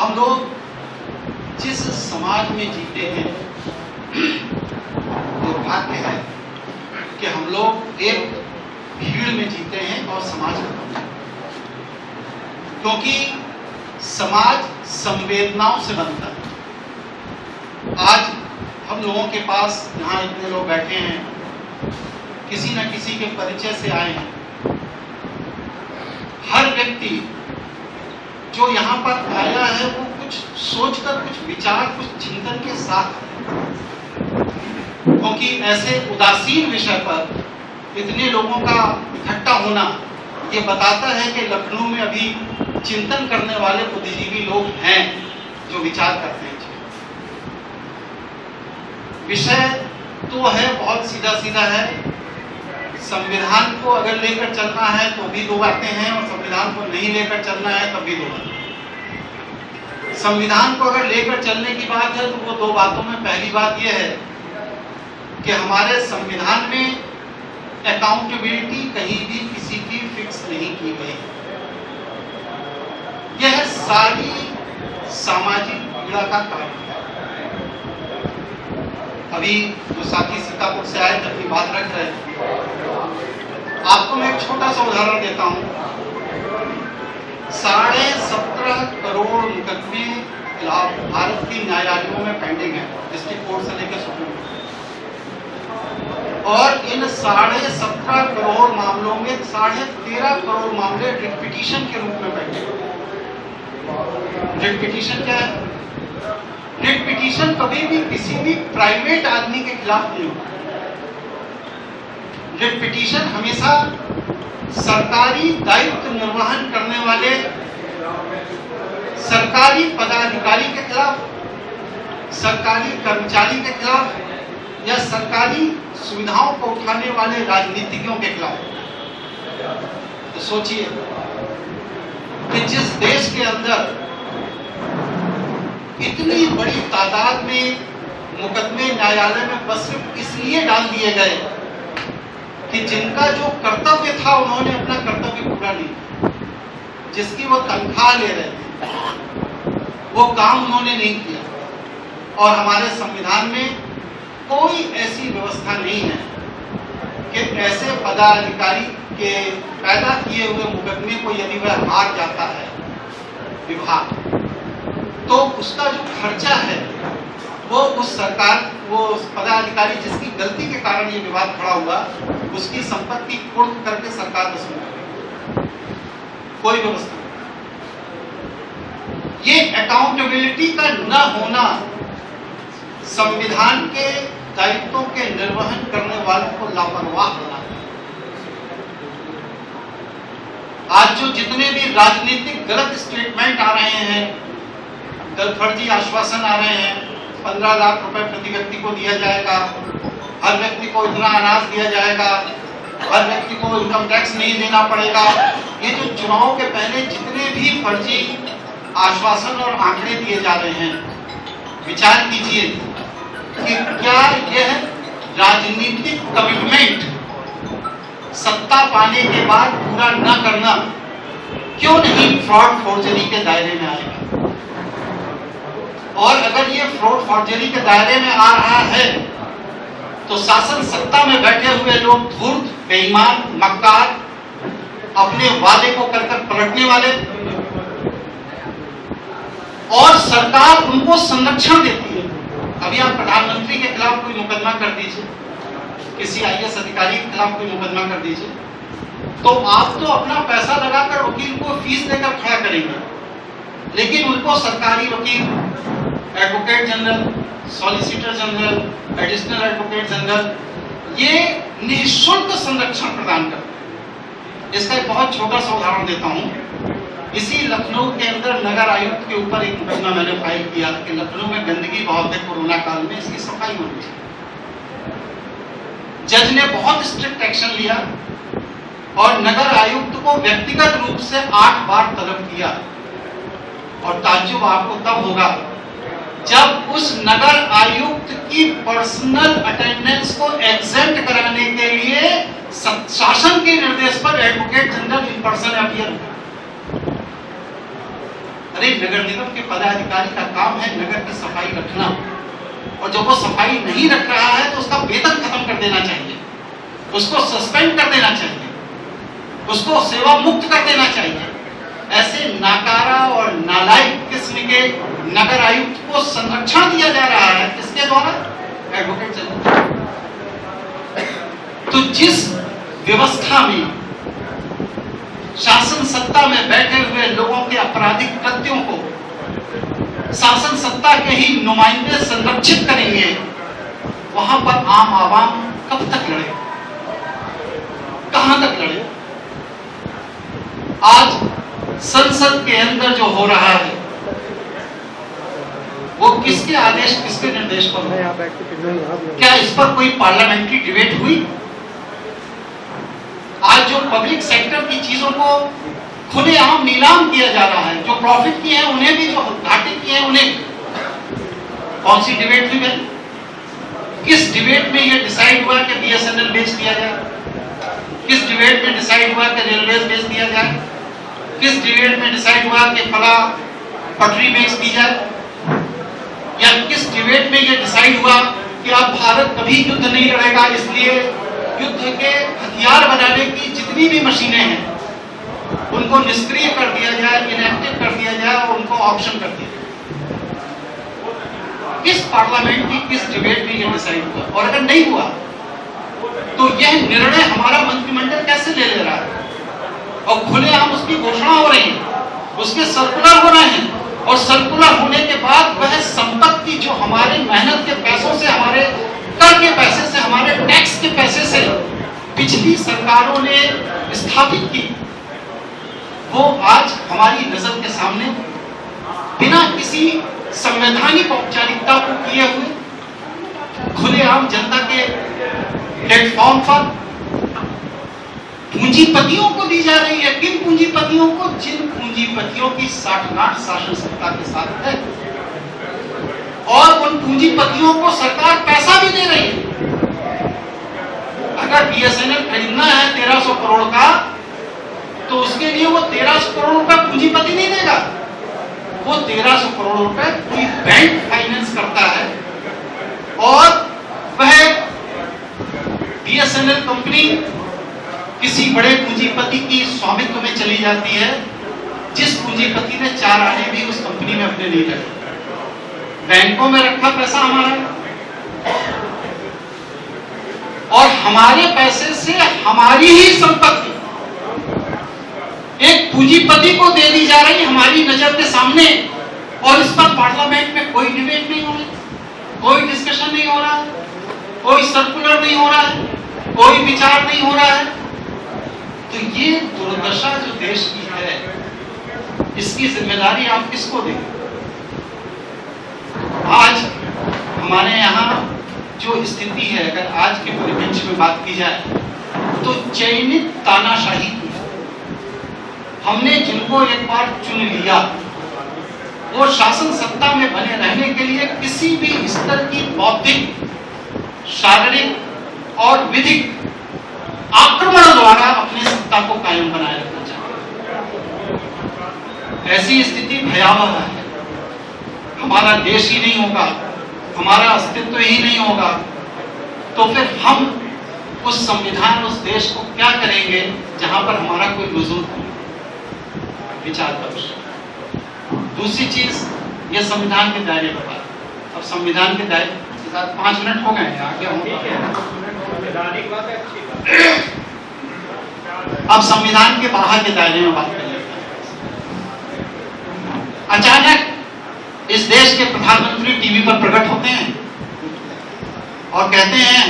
हम लोग जिस समाज में जीते हैं, दुर्भाग्य है कि हम लोग एक भीड़ में जीते हैं और समाज में, क्योंकि समाज संवेदनाओं से बनता है। आज हम लोगों के पास यहाँ इतने लोग बैठे हैं, किसी न किसी के परिचय से आए हैं। हर व्यक्ति जो यहाँ पर आया है वो कुछ सोचकर, कुछ विचार, कुछ चिंतन के साथ है, क्योंकि ऐसे उदासीन विषय पर इतने लोगों का इकट्ठा होना ये बताता है कि लखनऊ में अभी चिंतन करने वाले बुद्धिजीवी लोग हैं जो विचार करते हैं। विषय तो है बहुत सीधा सीधा है। संविधान को अगर लेकर चलना है तो भी दो बातें हैं, और संविधान को नहीं लेकर चलना है तब भी दो बातें। संविधान को अगर लेकर चलने की बात है तो वो दो बातों में पहली बात यह है कि हमारे संविधान में अकाउंटेबिलिटी कहीं भी किसी की फिक्स नहीं की गई। यह सारी सामाजिक पीड़ा का कारण है। अभी जो साथी सीतापुर से आए थे अपनी बात रख रहे हैं, आपको मैं एक छोटा सा उदाहरण देता हूं। 17.5 करोड़ मुकदमे भारत की न्यायालयों में पेंडिंग है, डिस्ट्रिक्ट कोर्ट से लेकर सुप्रीम कोर्ट, और इन 17.5 करोड़ मामलों में 13.5 करोड़ मामले रिट पिटीशन के रूप में पेंडिंग है। रिट पिटीशन क्या है? रिट पिटीशन कभी भी किसी भी प्राइवेट आदमी के खिलाफ नहीं होता। रिट पिटीशन हमेशा सरकारी दायित्व निर्वहन करने वाले सरकारी पदाधिकारी के खिलाफ, सरकारी कर्मचारी के खिलाफ या सरकारी सुविधाओं को उठाने वाले राजनीतिज्ञों के खिलाफ। तो सोचिए कि जिस देश के अंदर इतनी बड़ी तादाद में मुकदमे न्यायालय में बस सिर्फ इसलिए डाल दिए गए कि जिनका जो कर्तव्य था उन्होंने अपना कर्तव्य पूरा नहीं किया, जिसकी वो तनख्वाह ले रहे थे वो काम उन्होंने नहीं किया। और हमारे संविधान में कोई ऐसी व्यवस्था नहीं है कि ऐसे पदाधिकारी के पैदा किए हुए मुकदमे को यदि वह हार जाता है विभाग, तो उसका जो खर्चा है वो उस सरकार, वो पदाधिकारी जिसकी गलती के कारण ये विवाद खड़ा हुआ, उसकी संपत्ति कुर्क करके सरकार वसूल करेगी। कोई व्यवस्था नहीं। ये अकाउंटेबिलिटी का न होना संविधान के दायित्वों के निर्वहन करने वालों को लापरवाह बनाता है। आज जो जितने भी राजनीतिक गलत स्टेटमेंट आ रहे हैं, फर्जी आश्वासन आ रहे हैं, 15 लाख रुपए प्रति व्यक्ति को दिया जाएगा, हर व्यक्ति को इतना अनाज दिया जाएगा, हर व्यक्ति को इनकम टैक्स नहीं देना पड़ेगा, ये जो चुनाव के पहले जितने भी फर्जी आश्वासन और आंकड़े दिए जा रहे हैं, विचार कीजिए कि क्या यह राजनीतिक कमिटमेंट सत्ता पाने के बाद पूरा न करना क्यों नहीं फ्रॉड फोर्जरी के दायरे में आएगा? और अगर ये फ्रॉड फॉर्जरी के दायरे में आ रहा है तो शासन सत्ता में बैठे हुए लोग धूर्त, बेईमान, मक्कार, अपने वादे को कर पलटने वाले, और सरकार उनको संरक्षण देती है। अभी आप प्रधानमंत्री के खिलाफ कोई मुकदमा कर दीजिए, किसी IAS अधिकारी के खिलाफ कोई मुकदमा कर दीजिए, तो आप तो अपना पैसा लगाकर वकील को फीस देकर खड़ा करेंगे, लेकिन उनको सरकारी वकील, advocate general, solicitor general, additional advocate general ये निःशुल्क संरक्षण प्रदान करते हैं। इसका एक बहुत छोटा सा उदाहरण देता हूं। इसी लखनऊ के अंदर नगर आयुक्त के ऊपर एक मुकदमा मैंने फाइल किया कि लखनऊ में गंदगी बहुत है, कोरोना काल में इसकी सफाई होनी चाहिए। जज ने बहुत स्ट्रिक्ट एक्शन लिया और नगर आयुक्त को व्यक्तिगत रूप से 8 बार तलब किया, और ताज्जुब आपको तब होगा जब उस नगर आयुक्त की पर्सनल अटेंडेंस को एग्जेम्प्ट कराने के लिए शासन के निर्देश पर advocate general in person appear हुआ। अरे नगर निगम के पदाधिकारी का काम है नगर की सफाई रखना, और जब वो सफाई नहीं रख रहा है तो उसका वेतन खत्म कर देना चाहिए, उसको सस्पेंड कर देना चाहिए, उसको सेवा मुक्त कर देना चाहिए। ऐसे नाकारा और नालायक किस्म के नगर आयुक्त को संरक्षण दिया जा रहा है, किसके द्वारा? Advocate general. तो जिस व्यवस्था में शासन सत्ता में बैठे हुए लोगों के आपराधिक कृत्यों को शासन सत्ता के ही नुमाइंदे संरक्षित करेंगे, वहां पर आम आवाम कब तक लड़े, कहां तक लड़े? आज संसद के अंदर जो हो रहा है वो किसके आदेश, किसके निर्देश पर हो? क्या इस पर कोई पार्लियामेंट्री डिबेट हुई? आज जो पब्लिक सेक्टर की चीजों को खुलेआम नीलाम किया जा रहा है, जो प्रॉफिट किए हैं उन्हें भी, जो घाटे किए हैं उन्हें, कौन सी डिबेट हुई भाई? किस डिबेट में यह डिसाइड हुआ कि बीएसएनएल बेच दिया जाए? किस डिबेट में डिसाइड हुआ कि रेलवे बेच दिया जाए? किस डिबेट में डिसाइड हुआ कि फला पटरी बेच दी जाए? या किस डिबेट में यह डिसाइड हुआ कि अब भारत कभी युद्ध नहीं लड़ेगा, इसलिए युद्ध के हथियार बनाने की जितनी भी मशीनें हैं उनको निष्क्रिय कर दिया जाए, इनएक्टिव कर दिया जाए और उनको ऑप्शन कर दिया जाए? किस पार्लियामेंट की किस डिबेट में यह डिसाइड हुआ? और अगर नहीं हुआ तो यह निर्णय हमारा मंत्रिमंडल कैसे ले रहा है? और खुलेआम उसकी घोषणा हो रही है, उसके सर्कुलर हो रहे हैं, और सर्कुलर होने के बाद वह संपत्ति जो हमारे मेहनत के पैसों से, हमारे कर के पैसे से, हमारे टैक्स के पैसे से पिछली सरकारों ने स्थापित की, वो आज हमारी नजर के सामने बिना किसी संवैधानिक औपचारिकता को किए हुए खुलेआम जनता के प्लेटफॉर्म पर पूंजीपतियों को दी जा रही है। किन पूंजीपतियों को? जिन पूंजीपतियों की साठगांठ शासन सत्ता के साथ है, और उन पूंजीपतियों को सरकार पैसा भी दे रही है। अगर बीएसएनएल खरीदना है 1300 करोड़ का, तो उसके लिए वो 1300 करोड़ रुपए पूंजीपति नहीं देगा, वो 1300 करोड़ रुपए कोई बैंक फाइनेंस करता है, और वह बीएसएनएल कंपनी किसी बड़े पूंजीपति की स्वामित्व में चली जाती है, जिस पूंजीपति ने 4 आने भी उस कंपनी में अपने नहीं रखे। बैंकों में रखा पैसा हमारा, और हमारे पैसे से हमारी ही संपत्ति एक पूंजीपति को दे दी जा रही हमारी नजर के सामने, और इस पर पार्लियामेंट में कोई डिबेट नहीं हो रही, कोई डिस्कशन नहीं हो रहा है, कोई सर्कुलर नहीं हो रहा है, कोई विचार नहीं हो रहा है। तो ये दुर्दशा जो देश की है, इसकी जिम्मेदारी आप किसको देंगे? आज हमारे यहाँ जो स्थिति है, अगर आज के परिप्रेक्ष्य में बात की जाए तो चयनित तानाशाही की है। हमने जिनको एक बार चुन लिया, वो शासन सत्ता में बने रहने के लिए किसी भी स्तर की बौद्धिक, शारीरिक और विधिक आक्रमण द्वारा अपनी सत्ता को कायम बनाए रखना चाहिए। ऐसी स्थिति भयावह है। हमारा देश ही नहीं होगा, हमारा अस्तित्व ही नहीं होगा, तो फिर हम उस संविधान, उस देश को क्या करेंगे जहां पर हमारा कोई वजूद नहीं? विचार करो। दूसरी चीज, ये संविधान के दायरे पर बात। अब संविधान के दायरे 5 मिनट हो गए हैं, आगे अब संविधान के बाहर के दायरे में बात करें। अचानक इस देश के प्रधानमंत्री टीवी पर प्रकट होते हैं और कहते हैं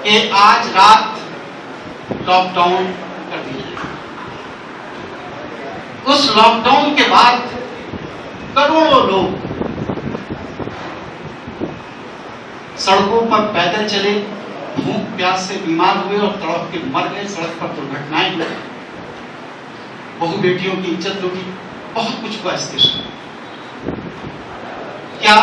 कि आज रात लॉकडाउन कर दिया जाए। उस लॉकडाउन के बाद करोड़ों लोग सड़कों पर पैदल चले, भूख प्यास से बीमार हुए और तड़प के मर गए, सड़क पर दुर्घटनाएं हुई, बहु बेटियों की इज्जत लुटी, बहुत कुछ हुआ इस देश में। क्या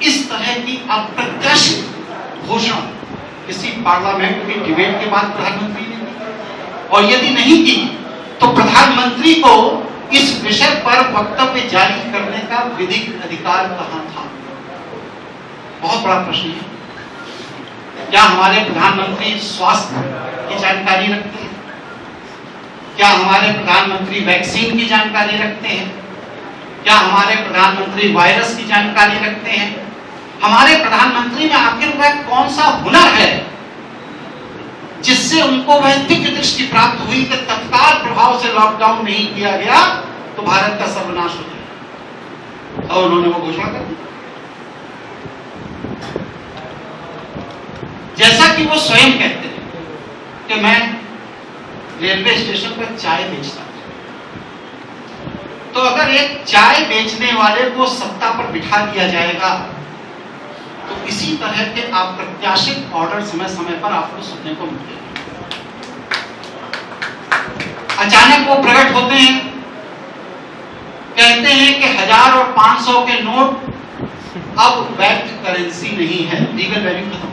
इस तरह की अप्रत्याशित घोषणा किसी पार्लियामेंट की डिबेट के बाद प्रधानमंत्री ने की? और यदि नहीं की तो प्रधानमंत्री को इस विषय पर वक्तव्य जारी करने का विधिक अधिकार कहां था? बहुत बड़ा प्रश्न है। क्या हमारे प्रधानमंत्री स्वास्थ्य की जानकारी रखते हैं? क्या हमारे प्रधानमंत्री वैक्सीन की जानकारी रखते हैं? क्या हमारे प्रधानमंत्री वायरस की जानकारी रखते हैं? हमारे प्रधानमंत्री में आखिर वह कौन सा हुनर है जिससे उनको वह दिव्य दृष्टि प्राप्त हुई कि तत्काल प्रभाव से लॉकडाउन नहीं किया गया तो भारत का सर्वनाश हो जाएगा, और उन्होंने वो घोषणा कर दी। जैसा कि वो स्वयं कहते हैं कि मैं रेलवे स्टेशन पर चाय बेचता हूं, तो अगर एक चाय बेचने वाले को सत्ता पर बिठा दिया जाएगा तो इसी तरह के अप्रत्याशित ऑर्डर समय समय पर आपको सुनने को मिलेंगे। अचानक वो प्रकट होते हैं, कहते हैं कि 1000 और 500 के नोट अब वैध करेंसी नहीं है, लीगल वैल्यू खत्म।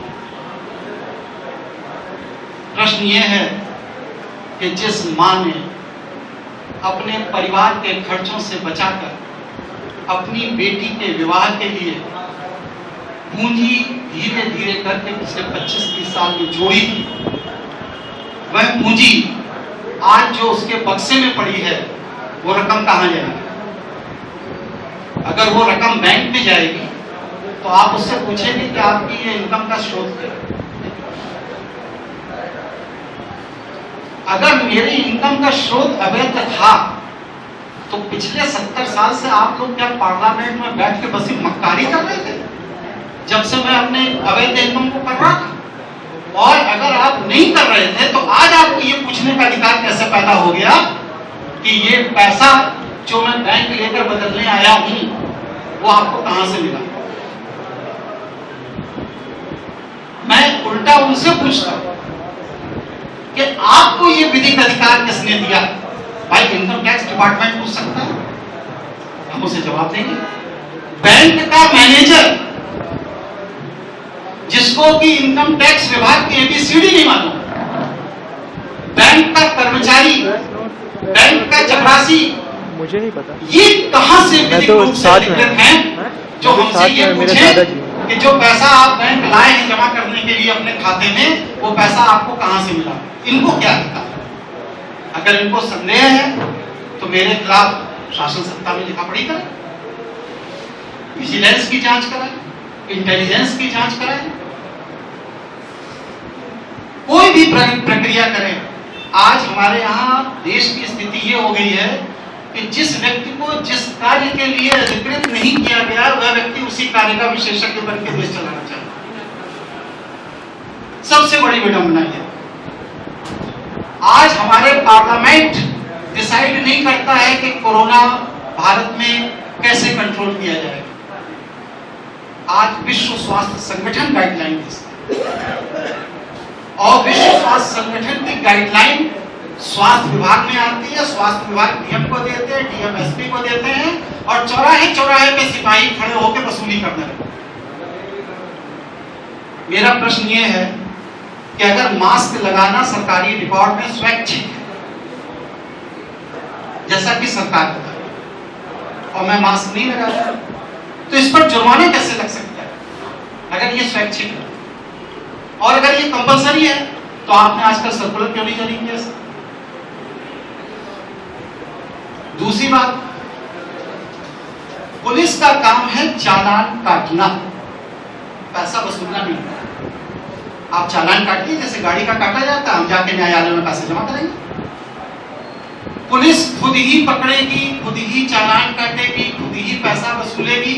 प्रश्न ये है कि जिस मां ने अपने परिवार के खर्चों से बचाकर अपनी बेटी के विवाह के लिए पूंजी धीरे धीरे करके पिछले 25-30 साल में जोड़ी थी, वह पूंजी आज जो उसके बक्से में पड़ी है वो रकम कहां जाएगी? अगर वो रकम बैंक में जाएगी तो आप उससे पूछेंगे कि आपकी ये इनकम का स्रोत क्या है? अगर मेरी इनकम का स्रोत अवैध था तो पिछले 70 साल से आप लोग क्या पार्लियामेंट में बैठ के बस मक्कारी कर रहे थे जब से मैं अपने अवैध इनकम को कर रहा था? और अगर आप नहीं कर रहे थे तो आज आपको ये पूछने का अधिकार कैसे पैदा हो गया कि ये पैसा जो मैं बैंक लेकर बदलने आया हूं वो आपको कहां से मिला? मैं उल्टा उनसे पूछता हूं कि आपको ये विधिक अधिकार किसने दिया? भाई इनकम टैक्स डिपार्टमेंट पूछ सकता है, हम उसे जवाब देंगे। बैंक का मैनेजर जिसको कि इनकम टैक्स विभाग की एबीसीडी नहीं मालूम, बैंक का कर्मचारी, बैंक का चपरासी, मुझे नहीं पता ये कहां से विधिक रूप से अधिकृत हैं जो हमसे ये पूछे कि जो पैसा आप बैंक लाए हैं जमा करने के लिए अपने खाते में, वो पैसा आपको कहां से मिला? इनको क्या दिखा? अगर इनको संदेह है तो मेरे खिलाफ शासन सत्ता में लिखा पढ़ी करें, विजिलेंस की जांच कराएं, इंटेलिजेंस की जांच कराएं, कोई भी प्रक्रिया करें। आज हमारे यहाँ देश की स्थिति ये हो गई है कि जिस व्यक्ति को जिस कार्य के लिए अधिकृत नहीं किया गया वह व्यक्ति उसी कार्य का विशेषज्ञ बन के देश चलाना चाहता है। सबसे बड़ी विडंबना है आज हमारे पार्लियामेंट डिसाइड नहीं करता है कि कोरोना भारत में कैसे कंट्रोल किया जाएगा। आज विश्व स्वास्थ्य संगठन गाइडलाइन और विश्व स्वास्थ्य संगठन की गाइडलाइन स्वास्थ्य विभाग में आती है, स्वास्थ्य विभाग डीएम को देते हैं, डीएम एसपी को देते हैं और चौराहे चौराहे पे सिपाही खड़े होकर वसूली करने लगे। मेरा प्रश्न ये है कि अगर मास्क लगाना सरकारी रिकॉर्ड में स्वैच्छिक है जैसा कि सरकार बताए और मैं मास्क नहीं लगाता तो इस पर जुर्माना कैसे लग सकता है अगर ये स्वैच्छिक है? और अगर ये कंपलसरी है तो आपने आजकल सर्कुलर क्यों नहीं जारी किया? दूसरी बात, पुलिस का काम है चालान काटना, पैसा वसूलना नहीं। आप चालान काटिए जैसे गाड़ी का काटा जाता है, हम जाके न्यायालय में पैसे जमा करेंगे। पुलिस खुद ही पकड़ेगी, खुद ही चालान काटेगी, खुद ही पैसा वसूलेगी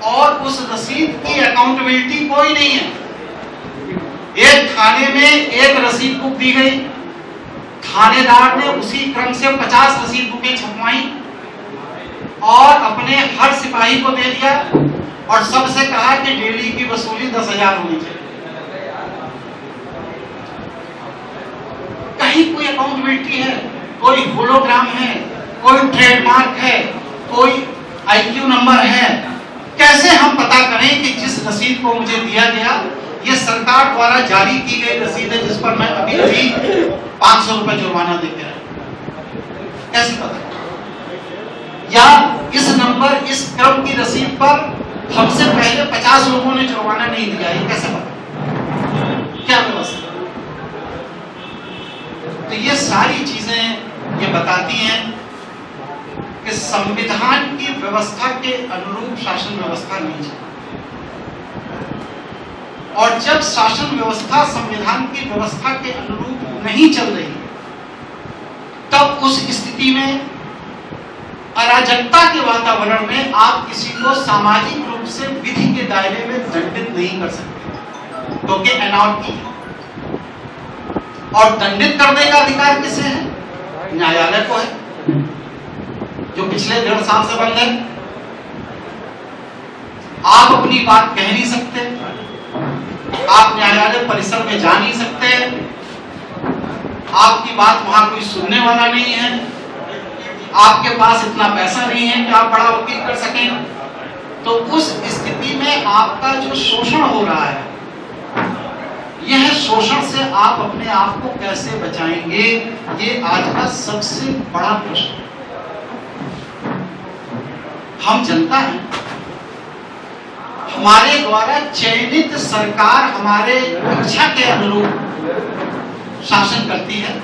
और उस रसीद की अकाउंटेबिलिटी कोई नहीं है। एक थाने में एक रसीद बुक दी गई, थानेदार ने उसी क्रम से 50 रसीद बुकें छपवाई और अपने हर सिपाही को दे दिया और सबसे कहा कि डेली की वसूली 10,000 होनी चाहिए। कहीं कोई अकाउंटेबिलिटी है, कोई होलोग्राम है, कोई ट्रेडमार्क है, कोई आईक्यू नंबर है? कैसे हम पता करें कि जिस रसीद को मुझे दिया गया ये सरकार द्वारा जारी की गई रसीद है जिस पर मैं अभी अभी 500 रुपए जुर्माना देके आया? कैसे पता? या इस नंबर, इस क्रम की रसीद पर हमसे पहले 50 लोगों ने जुर्माना नहीं दिया, ये कैसे पता? क्या व्यवस्था? तो ये सारी चीजें ये बताती हैं कि संविधान की व्यवस्था के अनुरूप शासन व्यवस्था नहीं चलती। और जब शासन व्यवस्था संविधान की व्यवस्था के अनुरूप नहीं चल रही, तब उस स्थिति में अराजकता के वातावरण में आप किसी को सामाजिक रूप से विधि के दायरे में दंडित नहीं कर सकते, क्योंकि अनॉर्टी है। और दंडित करने का अधिकार किसे है? न्यायालय को है, जो पिछले 1.5 साल से बंद है। आप अपनी बात कह नहीं सकते, आप न्यायालय परिसर में जा नहीं सकते, आपकी बात वहां कोई सुनने वाला नहीं है, आपके पास इतना पैसा नहीं है कि आप बड़ा वकील कर सकें। तो उस स्थिति में आपका जो शोषण हो रहा है, यह शोषण से आप अपने आप को कैसे बचाएंगे, ये आज का सबसे बड़ा प्रश्न है। हम जनता हैं, हमारे द्वारा चयनित सरकार हमारे इच्छा के अनुरूप शासन करती है,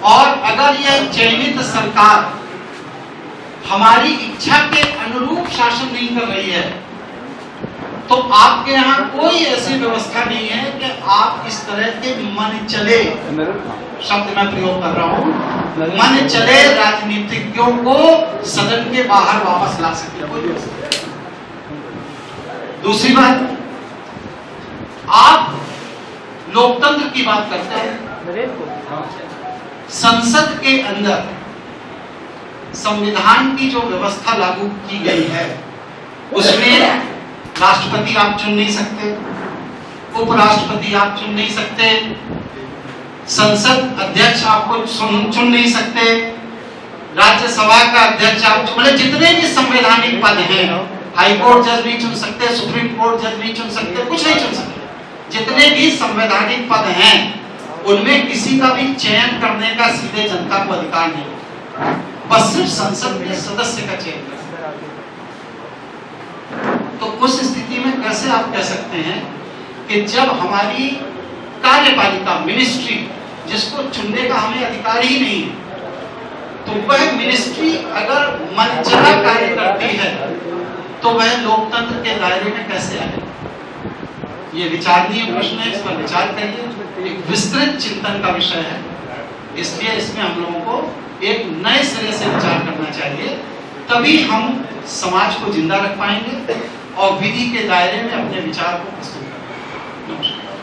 और अगर यह चयनित सरकार हमारी इच्छा के अनुरूप शासन नहीं कर रही है, तो आपके यहाँ कोई ऐसी व्यवस्था नहीं है कि आप इस तरह के मन चले, शब्द मैं प्रयोग कर रहा हूं, मन चले राजनीतिज्ञों को सदन के बाहर वापस ला सके। कोई व्यवस्था। दूसरी बात, आप लोकतंत्र की बात करते हैं, संसद के अंदर संविधान की जो व्यवस्था लागू की गई है, उसमें राष्ट्रपति आप चुन नहीं सकते, उपराष्ट्रपति आप चुन नहीं सकते, संसद अध्यक्ष आपको चुन नहीं सकते, राज्यसभा का अध्यक्ष आप, मतलब जितने भी संवैधानिक पद हैं, हाईकोर्ट जज नहीं चुन सकते, सुप्रीम कोर्ट जज नहीं चुन सकते, कुछ नहीं चुन सकते। जितने भी संवैधानिक पद हैं, उनमें किसी का भी चयन करने का सीधे जनता को अधिकार नहीं, बस सिर्फ संसद के सदस्य का चयन कर सकते। तो उस स्थिति में कैसे आप कह सकते हैं कि जब हमारी कार्यपालिका, मिनिस्ट्री, जिसको चुनने का हमें अधिकार ही नहीं है, तो वह मिनिस्ट्री अगर मनचला कार्य करती है, तो वह लोकतंत्र के दायरे में कैसे आए? ये विचारणीय प्रश्न है, इस पर विचार करिए। एक विस्तृत चिंतन का विषय है, इसलिए इसमें हम लोगों को एक नए सिरे से विचार करना चाहिए, तभी हम समाज को जिंदा रख पाएंगे और विधि के दायरे में अपने विचार को प्रस्तुत करेंगे। नमस्कार।